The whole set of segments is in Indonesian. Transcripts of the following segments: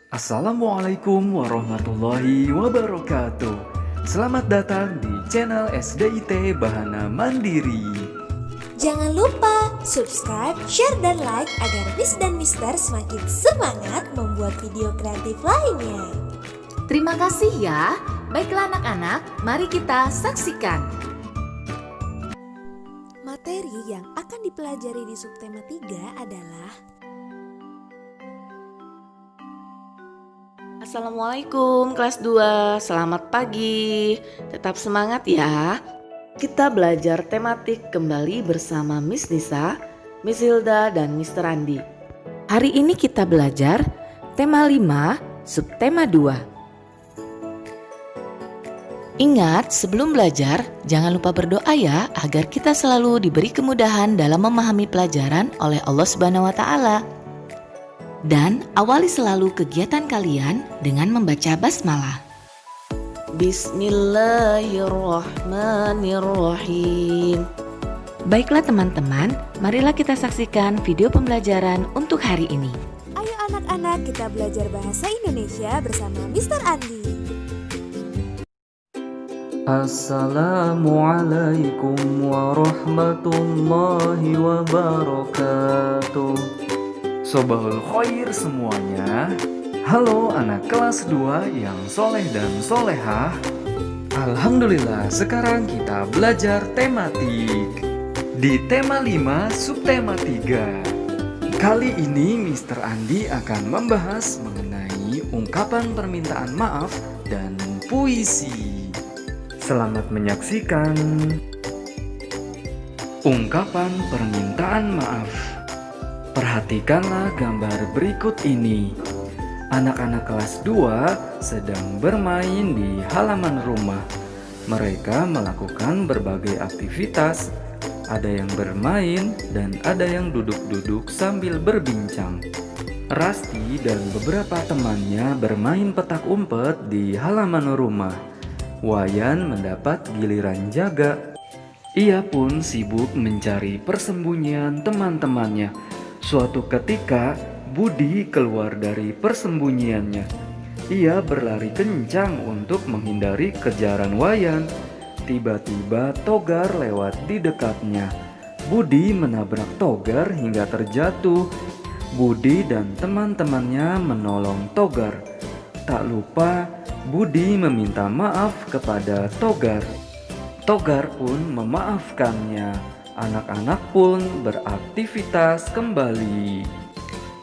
Assalamualaikum warahmatullahi wabarakatuh. Selamat datang di channel SDIT Bahana Mandiri. Jangan lupa subscribe, share, dan like agar Miss dan Mister semakin semangat membuat video kreatif lainnya. Terima kasih ya. Baiklah anak-anak, mari kita saksikan. Materi yang akan dipelajari di subtema 3 adalah Assalamualaikum kelas 2, selamat pagi. Tetap semangat ya. Kita belajar tematik kembali bersama Miss Nisa, Miss Hilda, dan Mr. Andi. Hari ini kita belajar tema 5, subtema 2. Ingat, sebelum belajar, jangan lupa berdoa ya agar kita selalu diberi kemudahan dalam memahami pelajaran oleh Allah Subhanahu wa Ta'ala. Dan awali selalu kegiatan kalian dengan membaca basmalah. Bismillahirrahmanirrahim. Baiklah teman-teman, marilah kita saksikan video pembelajaran untuk hari ini. Ayo anak-anak, kita belajar bahasa Indonesia bersama Mr. Andi. Assalamualaikum warahmatullahi wabarakatuh. Sobahul khair semuanya. Halo anak kelas 2 yang soleh dan solehah. Alhamdulillah sekarang kita belajar tematik di tema 5 subtema 3. Kali ini Mr. Andi akan membahas mengenai ungkapan permintaan maaf dan puisi. Selamat menyaksikan. Ungkapan permintaan maaf. Perhatikanlah gambar berikut ini. Anak-anak kelas 2 sedang bermain di halaman rumah. Mereka melakukan berbagai aktivitas. Ada yang bermain dan ada yang duduk-duduk sambil berbincang. Rasti dan beberapa temannya bermain petak umpet di halaman rumah. Wayan mendapat giliran jaga. Ia pun sibuk mencari persembunyian teman-temannya. Suatu ketika, Budi keluar dari persembunyiannya. Ia berlari kencang untuk menghindari kejaran Wayan. Tiba-tiba Togar lewat di dekatnya. Budi menabrak Togar hingga terjatuh. Budi dan teman-temannya menolong Togar. Tak lupa, Budi meminta maaf kepada Togar. Togar pun memaafkannya. Anak-anak pun beraktivitas kembali.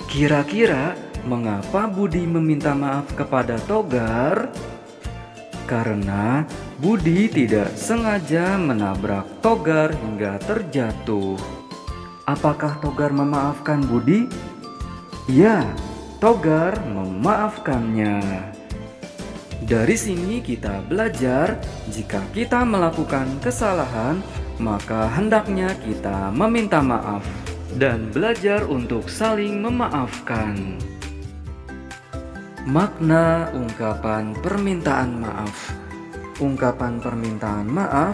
Kira-kira mengapa Budi meminta maaf kepada Togar? Karena Budi tidak sengaja menabrak Togar hingga terjatuh. Apakah Togar memaafkan Budi? Ya, Togar memaafkannya. Dari sini kita belajar, jika kita melakukan kesalahan, maka hendaknya kita meminta maaf dan belajar untuk saling memaafkan. Makna ungkapan permintaan maaf. Ungkapan permintaan maaf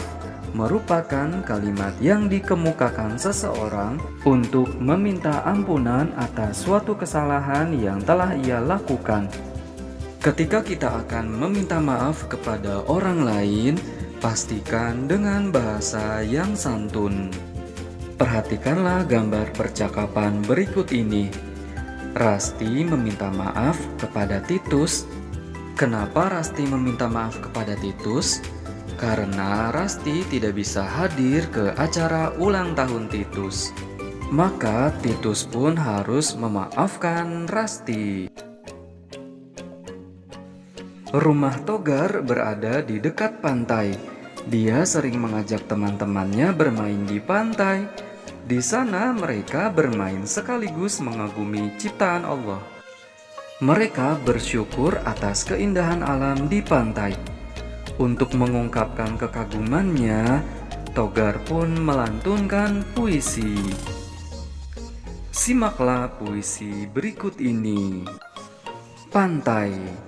merupakan kalimat yang dikemukakan seseorang untuk meminta ampunan atas suatu kesalahan yang telah ia lakukan. Ketika kita akan meminta maaf kepada orang lain, pastikan dengan bahasa yang santun. Perhatikanlah gambar percakapan berikut ini. Rasti meminta maaf kepada Titus. Kenapa Rasti meminta maaf kepada Titus? Karena Rasti tidak bisa hadir ke acara ulang tahun Titus. Maka Titus pun harus memaafkan Rasti. Rumah Togar berada di dekat pantai. Dia sering mengajak teman-temannya bermain di pantai. Di sana mereka bermain sekaligus mengagumi ciptaan Allah. Mereka bersyukur atas keindahan alam di pantai. Untuk mengungkapkan kekagumannya, Togar pun melantunkan puisi. Simaklah puisi berikut ini. Pantai.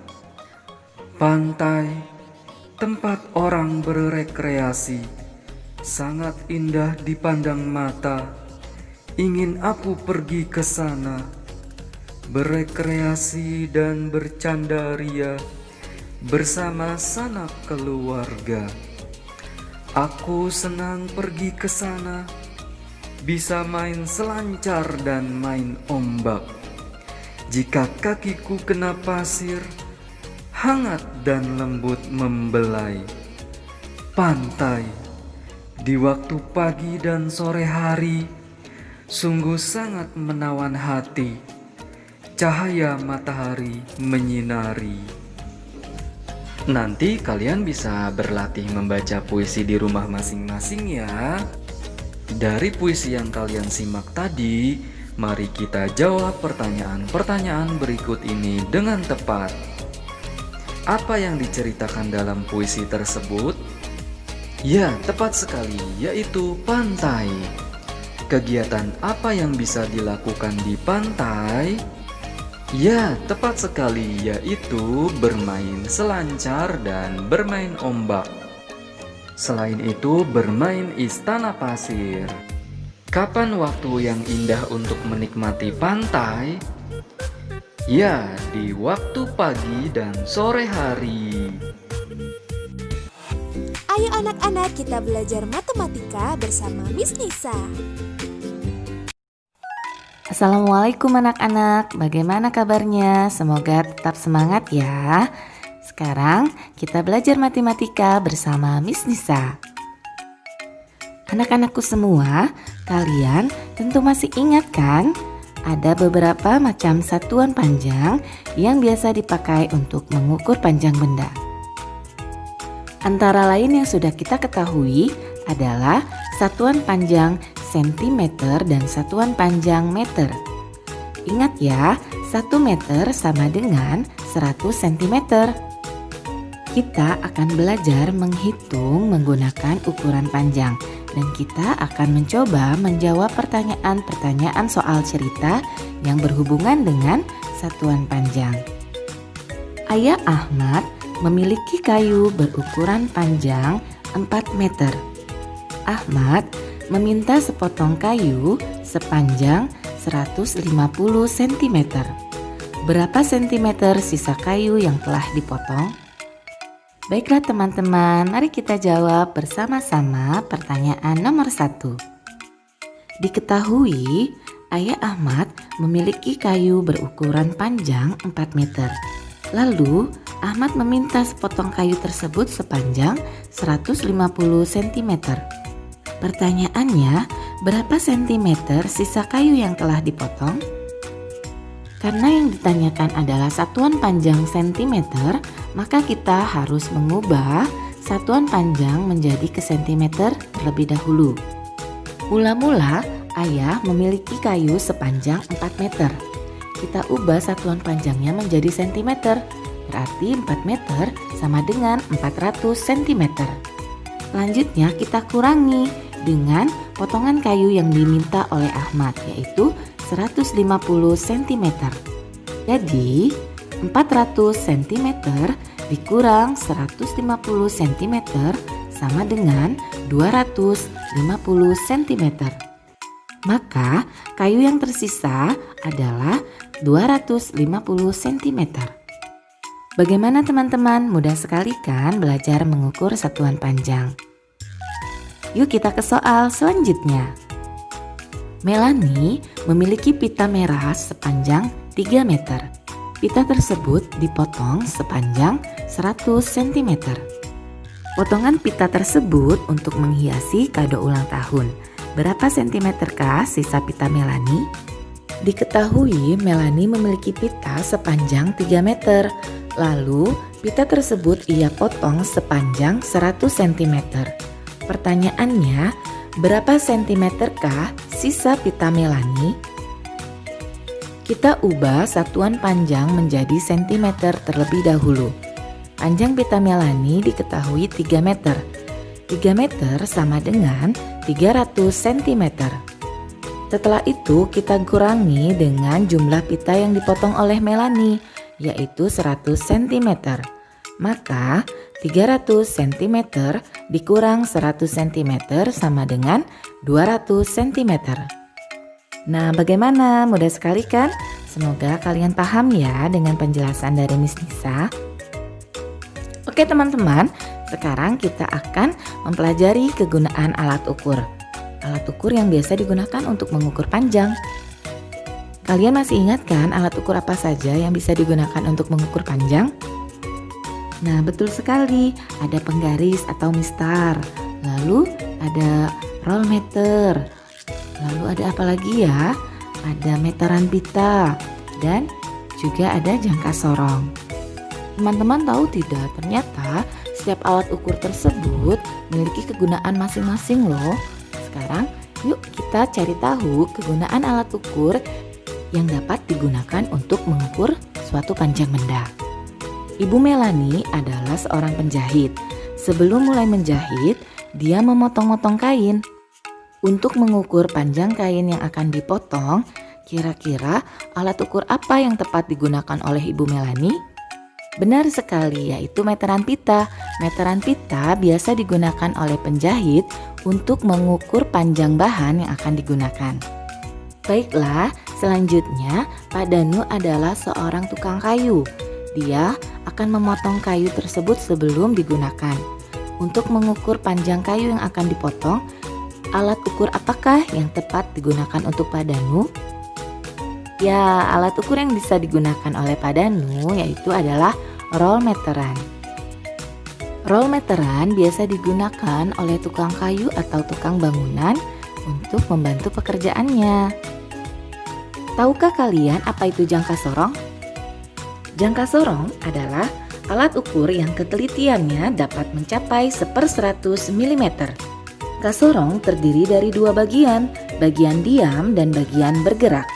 Pantai, tempat orang berekreasi, sangat indah dipandang mata. Ingin aku pergi ke sana. berekreasi dan bercanda ria bersama sanak keluarga. Aku senang pergi ke sana, bisa main selancar dan main ombak. Jika kakiku kena pasir, hangat dan lembut membelai. Pantai di waktu pagi dan sore hari sungguh sangat menawan hati. Cahaya matahari menyinari. Nanti kalian bisa berlatih membaca puisi di rumah masing-masing ya. Dari puisi yang kalian simak tadi, mari kita jawab pertanyaan-pertanyaan berikut ini dengan tepat. Apa yang diceritakan dalam puisi tersebut? Ya, tepat sekali, yaitu pantai. Kegiatan apa yang bisa dilakukan di pantai? Ya, tepat sekali, yaitu bermain selancar dan bermain ombak. Selain itu, bermain istana pasir. Kapan waktu yang indah untuk menikmati pantai? Ya, di waktu pagi dan sore hari. Ayo anak-anak, kita belajar matematika bersama Miss Nisa. Assalamualaikum anak-anak, bagaimana kabarnya? Semoga tetap semangat ya. Sekarang kita belajar matematika bersama Miss Nisa. Anak-anakku semua, kalian tentu masih ingat kan? Ada beberapa macam satuan panjang yang biasa dipakai untuk mengukur panjang benda. Antara lain yang sudah kita ketahui adalah satuan panjang sentimeter dan satuan panjang meter. Ingat ya, 1 meter sama dengan 100 sentimeter. Kita akan belajar menghitung menggunakan ukuran panjang dan kita akan mencoba menjawab pertanyaan-pertanyaan soal cerita yang berhubungan dengan satuan panjang. Ayah Ahmad memiliki kayu berukuran panjang 4 meter. Ahmad meminta sepotong kayu sepanjang 150 cm. Berapa sentimeter sisa kayu yang telah dipotong? Baiklah teman-teman, mari kita jawab bersama-sama pertanyaan nomor 1. Diketahui, Ayah Ahmad memiliki kayu berukuran panjang 4 meter. Lalu, Ahmad meminta sepotong kayu tersebut sepanjang 150 cm. Pertanyaannya, berapa sentimeter sisa kayu yang telah dipotong? Karena yang ditanyakan adalah satuan panjang sentimeter, maka kita harus mengubah satuan panjang menjadi ke sentimeter terlebih dahulu. Mula-mula, ayah memiliki kayu sepanjang 4 meter. Kita ubah satuan panjangnya menjadi sentimeter. Berarti 4 meter sama dengan 400 cm. Selanjutnya kita kurangi dengan potongan kayu yang diminta oleh Ahmad, yaitu 150 cm. Jadi 400 cm dikurang 150 cm sama dengan 250 cm. Maka kayu yang tersisa adalah 250 cm. Bagaimana teman-teman? Mudah sekali kan belajar mengukur satuan panjang? Yuk kita ke soal selanjutnya. Melanie memiliki pita merah sepanjang 3 meter. Pita tersebut dipotong sepanjang 100 cm. Potongan pita tersebut untuk menghiasi kado ulang tahun. Berapa sentimeterkah sisa pita Melanie? Diketahui Melanie memiliki pita sepanjang 3 meter. Lalu pita tersebut ia potong sepanjang 100 cm. Pertanyaannya, berapa sentimeterkah sisa pita Melanie? Kita ubah satuan panjang menjadi sentimeter terlebih dahulu. Panjang pita Melanie diketahui 3 meter. 3 meter sama dengan 300 cm. Setelah itu kita kurangi dengan jumlah pita yang dipotong oleh Melanie, yaitu 100 cm. Maka 300 cm dikurang 100 cm sama dengan 200 cm. Nah, bagaimana? Mudah sekali kan? Semoga kalian paham ya dengan penjelasan dari Miss Nisa. Oke teman-teman, sekarang kita akan mempelajari kegunaan alat ukur. Alat ukur yang biasa digunakan untuk mengukur panjang. Kalian masih ingat kan alat ukur apa saja yang bisa digunakan untuk mengukur panjang? Nah, betul sekali, ada penggaris atau mistar, lalu ada roll meter, lalu ada apa lagi ya? Ada meteran pita, dan juga ada jangka sorong. Teman-teman tahu tidak, ternyata setiap alat ukur tersebut memiliki kegunaan masing-masing loh. Sekarang yuk kita cari tahu kegunaan alat ukur yang dapat digunakan untuk mengukur suatu panjang benda. Ibu Melani adalah seorang penjahit. Sebelum mulai menjahit, dia memotong-motong kain. Untuk mengukur panjang kain yang akan dipotong, kira-kira alat ukur apa yang tepat digunakan oleh Ibu Melani? Benar sekali, yaitu meteran pita. Meteran pita biasa digunakan oleh penjahit untuk mengukur panjang bahan yang akan digunakan. Baiklah, selanjutnya Pak Danu adalah seorang tukang kayu. Dia akan memotong kayu tersebut sebelum digunakan. Untuk mengukur panjang kayu yang akan dipotong, alat ukur apakah yang tepat digunakan untuk Pak Danu? Ya, alat ukur yang bisa digunakan oleh Pak Danu yaitu adalah roll meteran. Roll meteran biasa digunakan oleh tukang kayu atau tukang bangunan untuk membantu pekerjaannya. Tahukah kalian apa itu jangka sorong? Jangka sorong adalah alat ukur yang ketelitiannya dapat mencapai 1/100 mm. Jangka sorong terdiri dari dua bagian diam dan bagian bergerak.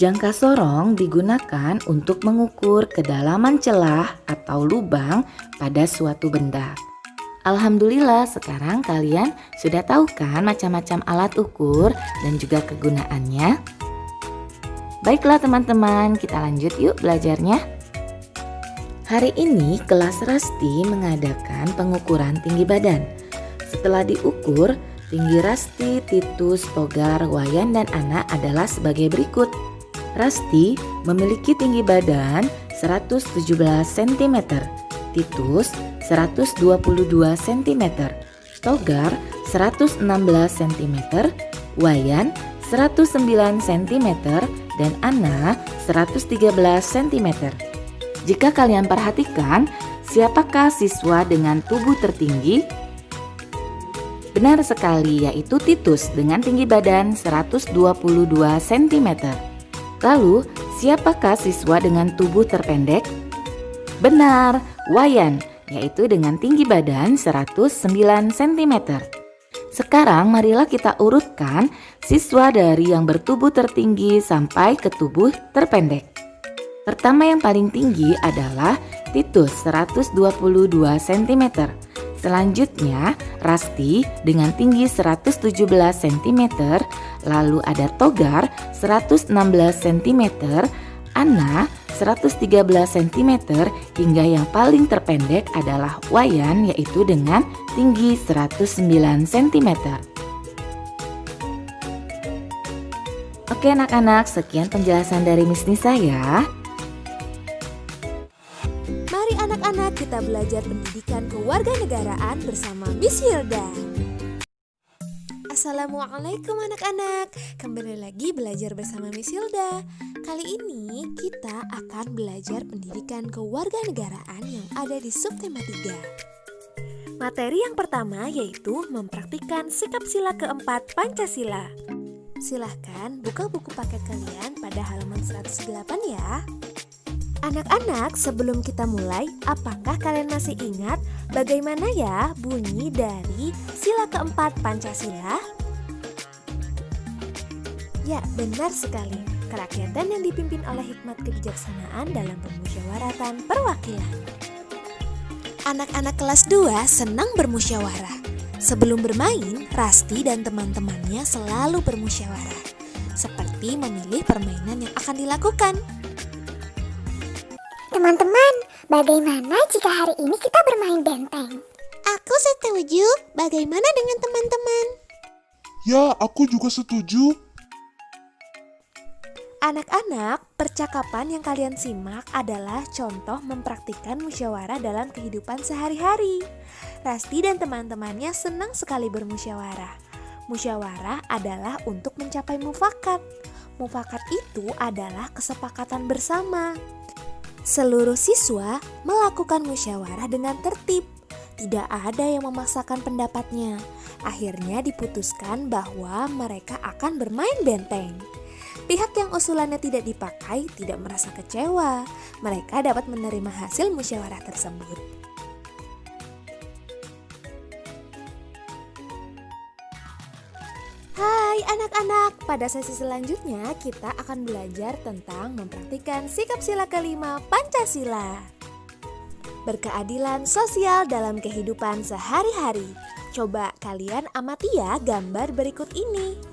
Jangka sorong digunakan untuk mengukur kedalaman celah atau lubang pada suatu benda. Alhamdulillah, sekarang kalian sudah tahu kan macam-macam alat ukur dan juga kegunaannya? Baiklah teman-teman, kita lanjut yuk belajarnya. Hari ini kelas Rasti mengadakan pengukuran tinggi badan. Setelah diukur, tinggi Rasti, Titus, Togar, Wayan, dan Ana adalah sebagai berikut. Rasti memiliki tinggi badan 117 cm, Titus 122 cm, Togar 116 cm, Wayan 109 cm, dan Ana 113 cm. Jika kalian perhatikan, siapakah siswa dengan tubuh tertinggi? Benar sekali, yaitu Titus dengan tinggi badan 122 cm. Lalu, siapakah siswa dengan tubuh terpendek? Benar, Wayan, yaitu dengan tinggi badan 109 cm. Sekarang marilah kita urutkan siswa dari yang bertubuh tertinggi sampai ke tubuh terpendek. Pertama yang paling tinggi adalah Titus 122 cm. Selanjutnya Rasti dengan tinggi 117 cm, lalu ada Togar 116 cm, Ana 113 cm, hingga yang paling terpendek adalah Wayan yaitu dengan tinggi 109 cm. Oke anak-anak, sekian penjelasan dari Miss Nisa ya. Mari anak-anak kita belajar pendidikan kewarganegaraan bersama Miss Hilda. Assalamualaikum anak-anak, kembali lagi belajar bersama Miss Hilda. Kali ini kita akan belajar pendidikan kewarganegaraan yang ada di subtema 3. Materi yang pertama yaitu mempraktikkan sikap sila keempat Pancasila. Silahkan buka buku paket kalian pada halaman 108 ya. Anak-anak, sebelum kita mulai, apakah kalian masih ingat bagaimana ya bunyi dari sila keempat Pancasila? Ya, benar sekali. Kerakyatan yang dipimpin oleh hikmat kebijaksanaan dalam permusyawaratan perwakilan. Anak-anak kelas 2 senang bermusyawarah. Sebelum bermain, Rasti dan teman-temannya selalu bermusyawarah, seperti memilih permainan yang akan dilakukan. Teman-teman, bagaimana jika hari ini kita bermain benteng? Aku setuju. Bagaimana dengan teman-teman? Ya, aku juga setuju. Anak-anak, percakapan yang kalian simak adalah contoh mempraktikkan musyawarah dalam kehidupan sehari-hari. Rasti dan teman-temannya senang sekali bermusyawarah. Musyawarah adalah untuk mencapai mufakat. Mufakat itu adalah kesepakatan bersama. Seluruh siswa melakukan musyawarah dengan tertib. Tidak ada yang memaksakan pendapatnya. Akhirnya diputuskan bahwa mereka akan bermain benteng. Pihak yang usulannya tidak dipakai tidak merasa kecewa. Mereka dapat menerima hasil musyawarah tersebut. Hai anak-anak, pada sesi selanjutnya kita akan belajar tentang mempraktikkan sikap sila kelima Pancasila. Berkeadilan sosial dalam kehidupan sehari-hari. Coba kalian amati ya gambar berikut ini.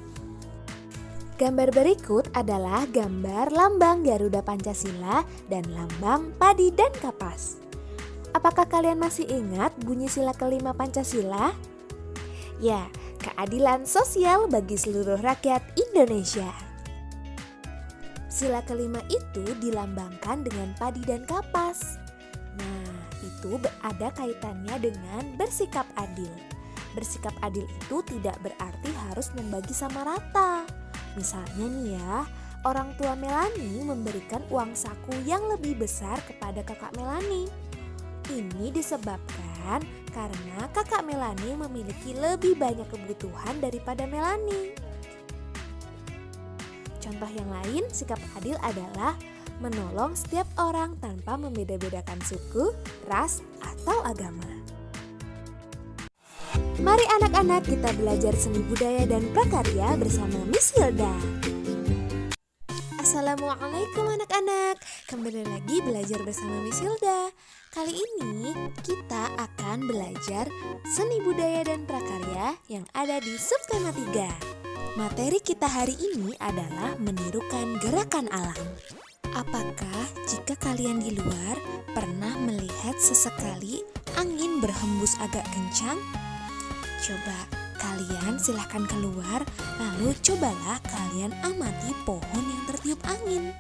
Gambar berikut adalah gambar lambang Garuda Pancasila dan lambang padi dan kapas. Apakah kalian masih ingat bunyi sila kelima Pancasila? Ya, keadilan sosial bagi seluruh rakyat Indonesia. Sila kelima itu dilambangkan dengan padi dan kapas. Nah, itu ada kaitannya dengan bersikap adil. Bersikap adil itu tidak berarti harus membagi sama rata. Misalnya nih ya, orang tua Melani memberikan uang saku yang lebih besar kepada kakak Melani. Ini disebabkan karena kakak Melani memiliki lebih banyak kebutuhan daripada Melani. Contoh yang lain, sikap adil adalah menolong setiap orang tanpa membeda-bedakan suku, ras, atau agama. Mari anak-anak kita belajar seni budaya dan prakarya bersama Miss Hilda. Assalamualaikum anak-anak, kembali lagi belajar bersama Miss Hilda. Kali ini kita akan belajar seni budaya dan prakarya yang ada di subtema 3. Materi kita hari ini adalah menirukan gerakan alam. Apakah jika kalian di luar pernah melihat sesekali angin berhembus agak kencang? Coba kalian silahkan keluar, lalu cobalah kalian amati pohon yang tertiup angin.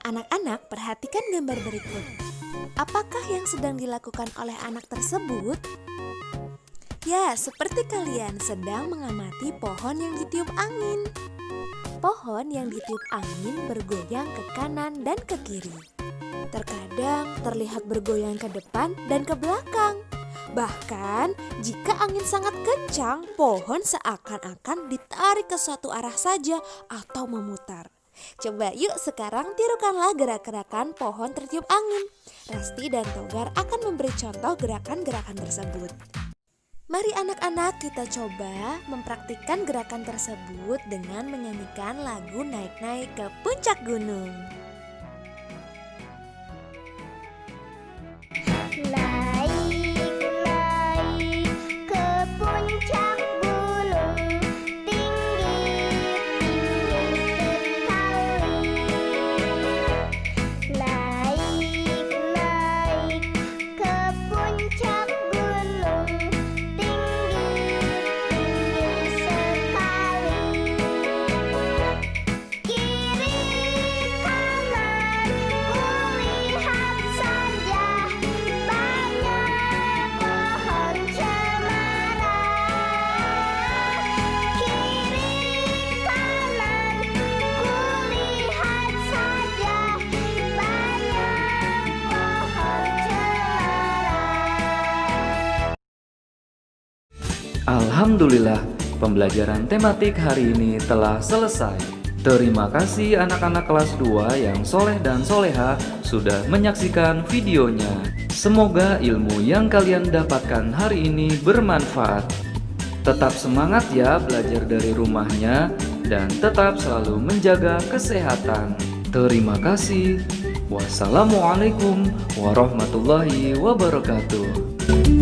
Anak-anak, perhatikan gambar berikut. Apakah yang sedang dilakukan oleh anak tersebut? Ya, seperti kalian sedang mengamati pohon yang ditiup angin. Pohon yang ditiup angin bergoyang ke kanan dan ke kiri. Terkadang terlihat bergoyang ke depan dan ke belakang. Bahkan jika angin sangat kencang, pohon seakan-akan ditarik ke suatu arah saja atau memutar. Coba yuk sekarang tirukanlah gerak-gerakan pohon tertiup angin. Rasti dan Togar akan memberi contoh gerakan-gerakan tersebut. Mari anak-anak kita coba mempraktikkan gerakan tersebut dengan menyanyikan lagu Naik-Naik ke Puncak Gunung. Alhamdulillah, pembelajaran tematik hari ini telah selesai. Terima kasih anak-anak kelas 2 yang soleh dan soleha sudah menyaksikan videonya. Semoga ilmu yang kalian dapatkan hari ini bermanfaat. Tetap semangat ya belajar dari rumahnya dan tetap selalu menjaga kesehatan. Terima kasih. Wassalamualaikum warahmatullahi wabarakatuh.